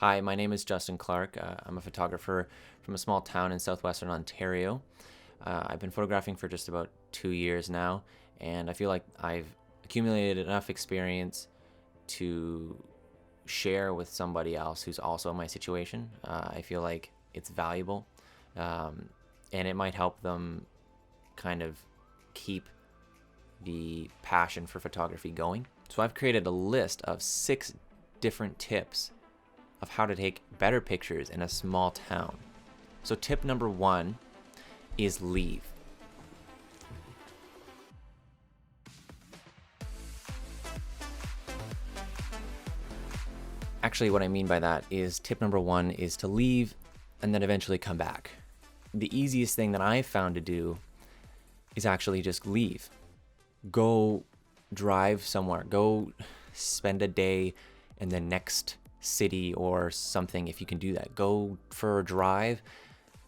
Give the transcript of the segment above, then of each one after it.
Hi, my name is Justin Clark. I'm a photographer from a small town in southwestern Ontario. I've been photographing for just about 2 years now, and I feel like I've accumulated enough experience to share with somebody else who's also in my situation. I feel like it's valuable, um, and it might help them kind of keep the passion for photography going. So I've created a list of 6 different tips of how to take better pictures in a small town. So tip number 1 is leave. Actually, what I mean by that is tip number 1 is to leave and then eventually come back. The easiest thing that I've found to do is actually just leave. Go drive somewhere. Go spend a day in the next city or something if you can do that. Go for a drive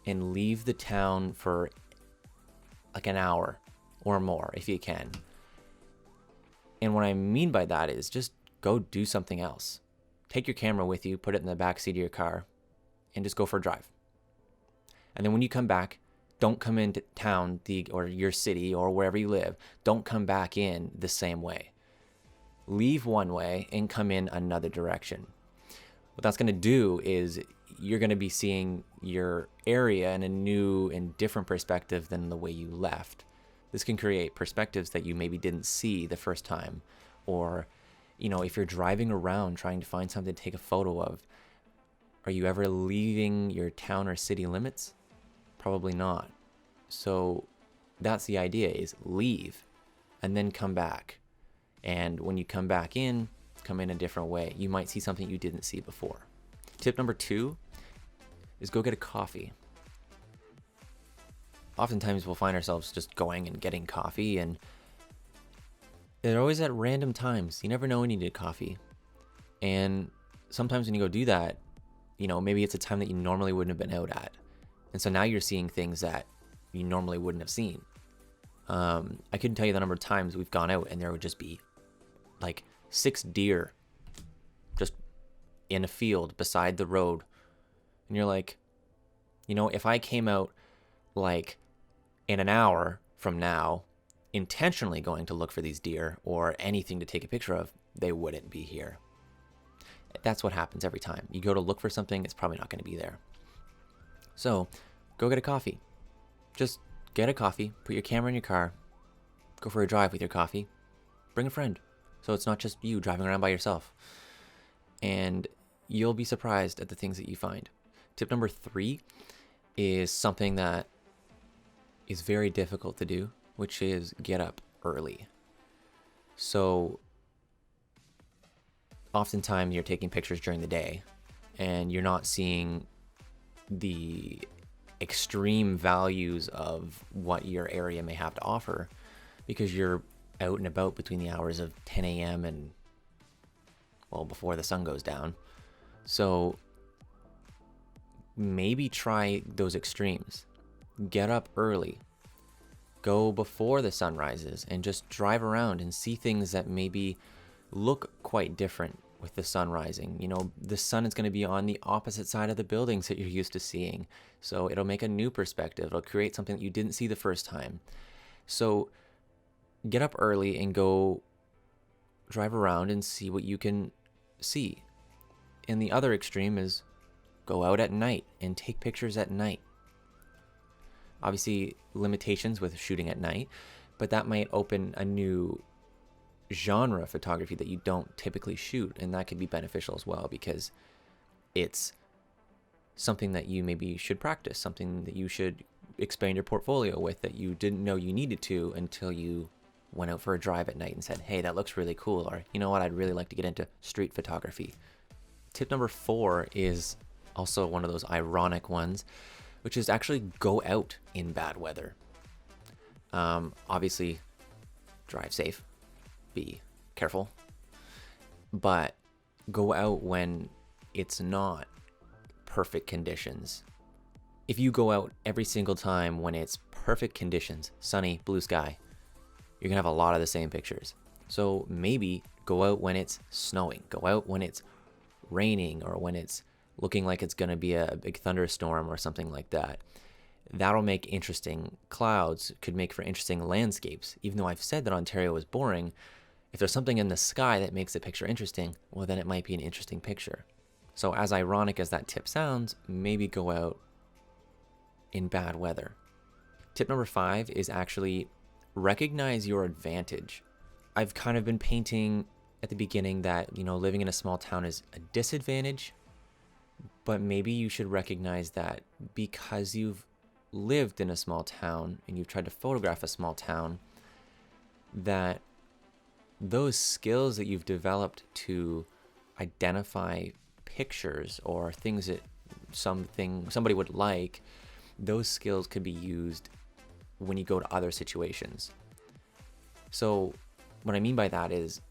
and leave the town for like an hour or more if you can. And what I mean by that is just go do something else. Take your camera with you, put it in the back seat of your car, and just go for a drive. And then when you come back, don't come into town or your city or wherever you live. Don't come back in the same way. Leave one way and come in another direction. What that's going to do is you're going to be seeing your area in a new and different perspective than the way you left. This can create perspectives that you maybe didn't see the first time. Or, if you're driving around trying to find something to take a photo of, are you ever leaving your town or city limits? Probably not. So that's the idea, is leave and then come back. And when you come back in, come in a different way. You might see something you didn't see before. Tip number 2 is go get a coffee. Oftentimes we'll find ourselves just going and getting coffee, and they're always at random times. You never know when you need coffee. And sometimes when you go do that, maybe it's a time that you normally wouldn't have been out at. And so now you're seeing things that you normally wouldn't have seen. I couldn't tell you the number of times we've gone out and there would just be like 6 deer just in a field beside the road. And you're like, if I came out like in an hour from now, intentionally going to look for these deer or anything to take a picture of, they wouldn't be here. That's what happens every time. You go to look for something, it's probably not going to be there. So go get a coffee. Just get a coffee, put your camera in your car, go for a drive with your coffee, bring a friend. So it's not just you driving around by yourself. And you'll be surprised at the things that you find. Tip number 3 is something that is very difficult to do, which is get up early. So oftentimes you're taking pictures during the day and you're not seeing the extreme values of what your area may have to offer because you're out and about between the hours of 10 a.m. and, before the sun goes down. So maybe try those extremes. Get up early. Go before the sun rises and just drive around and see things that maybe look quite different with the sun rising. The sun is going to be on the opposite side of the buildings that you're used to seeing. So it'll make a new perspective. It'll create something that you didn't see the first time. So get up early and go drive around and see what you can see. And the other extreme is go out at night and take pictures at night. Obviously, limitations with shooting at night, but that might open a new genre of photography that you don't typically shoot, and that could be beneficial as well because it's something that you maybe should practice, something that you should expand your portfolio with that you didn't know you needed to until you went out for a drive at night and said, hey, that looks really cool, or you know what, I'd really like to get into street photography. Tip number 4 is also one of those ironic ones, which is actually go out in bad weather. Obviously, drive safe, be careful, but go out when it's not perfect conditions. If you go out every single time when it's perfect conditions, sunny, blue sky, you're gonna have a lot of the same pictures. So maybe go out when it's snowing, go out when it's raining, or when it's looking like it's going to be a big thunderstorm or something like that. That'll make interesting clouds, could make for interesting landscapes. Even though I've said that Ontario is boring, if there's something in the sky that makes the picture interesting, well, then it might be an interesting picture. So as ironic as that tip sounds, maybe go out in bad weather. Tip number 5 is actually recognize your advantage. I've kind of been painting at the beginning that, living in a small town is a disadvantage, but maybe you should recognize that because you've lived in a small town and you've tried to photograph a small town, that those skills that you've developed to identify pictures or things that somebody would like, those skills could be used when you go to other situations. So what I mean by that is,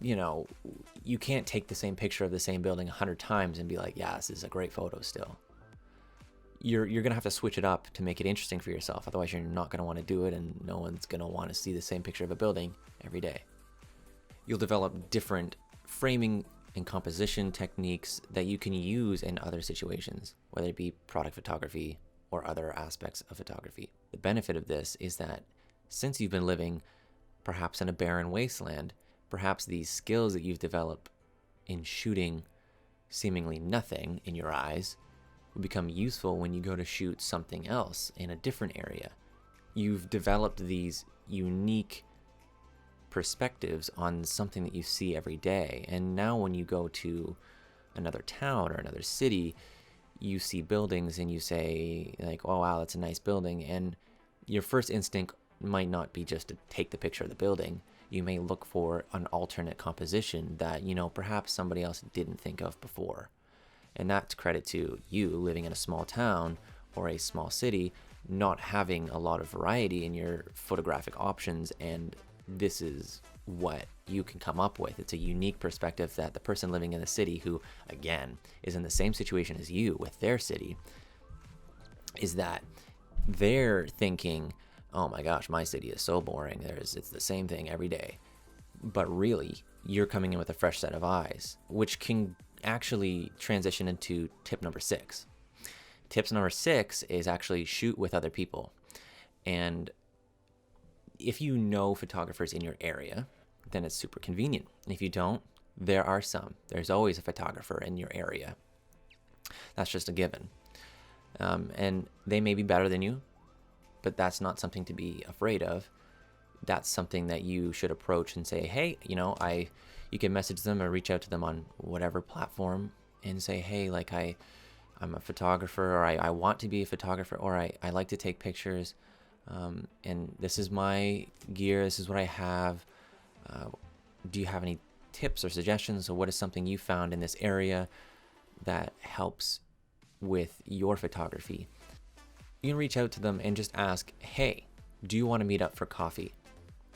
you can't take the same picture of the same building 100 times and be like, yeah, this is a great photo still. You're going to have to switch it up to make it interesting for yourself. Otherwise, you're not going to want to do it, and no one's going to want to see the same picture of a building every day. You'll develop different framing and composition techniques that you can use in other situations, whether it be product photography or other aspects of photography. The benefit of this is that since you've been living perhaps in a barren wasteland, perhaps these skills that you've developed in shooting seemingly nothing in your eyes will become useful when you go to shoot something else in a different area. You've developed these unique perspectives on something that you see every day. And now when you go to another town or another city, you see buildings and you say like, oh wow, that's a nice building. And your first instinct might not be just to take the picture of the building. You may look for an alternate composition that, perhaps somebody else didn't think of before. And that's credit to you living in a small town or a small city, not having a lot of variety in your photographic options, and this is what you can come up with. It's a unique perspective that the person living in the city, who again is in the same situation as you with their city, is that they're thinking, oh my gosh, my city is so boring, it's the same thing every day. But really, you're coming in with a fresh set of eyes, which can actually transition into tip number 6. Tips number 6 is actually shoot with other people. And if you know photographers in your area, then it's super convenient. And if you don't, there are some. There's always a photographer in your area. That's just a given. And they may be better than you, but that's not something to be afraid of. That's something that you should approach and say, hey, you can message them or reach out to them on whatever platform and say, hey, like I'm a photographer, or I want to be a photographer, or I like to take pictures. And this is my gear, this is what I have. Do you have any tips or suggestions? So what is something you found in this area that helps with your photography? You can reach out to them and just ask, hey, do you want to meet up for coffee?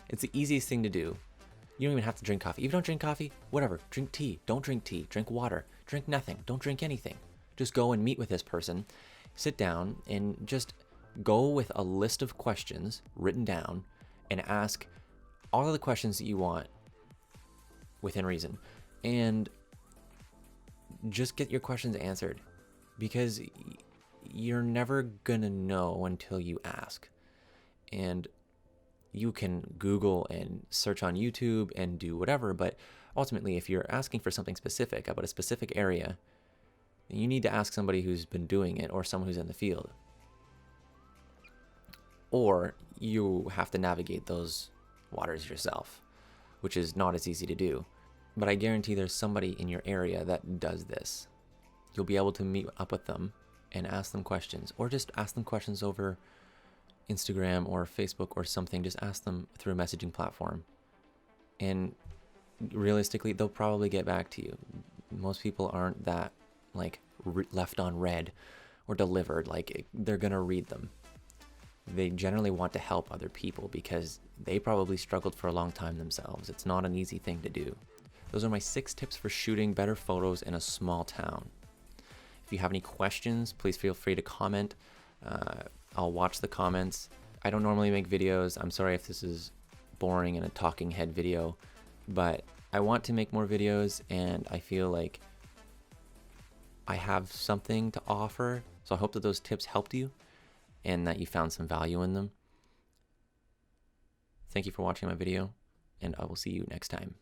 It's the easiest thing to do. You don't even have to drink coffee. If you don't drink coffee, whatever, drink tea. Don't drink tea, drink water, drink nothing, don't drink anything. Just go and meet with this person, sit down and just go with a list of questions written down and ask all of the questions that you want within reason, and just get your questions answered, because you're never gonna know until you ask. And you can Google and search on YouTube and do whatever, but ultimately if you're asking for something specific about a specific area, you need to ask somebody who's been doing it or someone who's in the field. Or you have to navigate those waters yourself, which is not as easy to do. But I guarantee there's somebody in your area that does this. You'll be able to meet up with them and ask them questions, or just ask them questions over Instagram or Facebook or something. Just ask them through a messaging platform. And realistically, they'll probably get back to you. Most people aren't that left on read or delivered. They're going to read them. They generally want to help other people because they probably struggled for a long time themselves. It's not an easy thing to do. Those are my 6 tips for shooting better photos in a small town. If you have any questions, please feel free to comment. I'll watch the comments. I don't normally make videos. I'm sorry if this is boring and a talking head video, but I want to make more videos, and I feel like I have something to offer. So I hope that those tips helped you and that you found some value in them. Thank you for watching my video, and I will see you next time.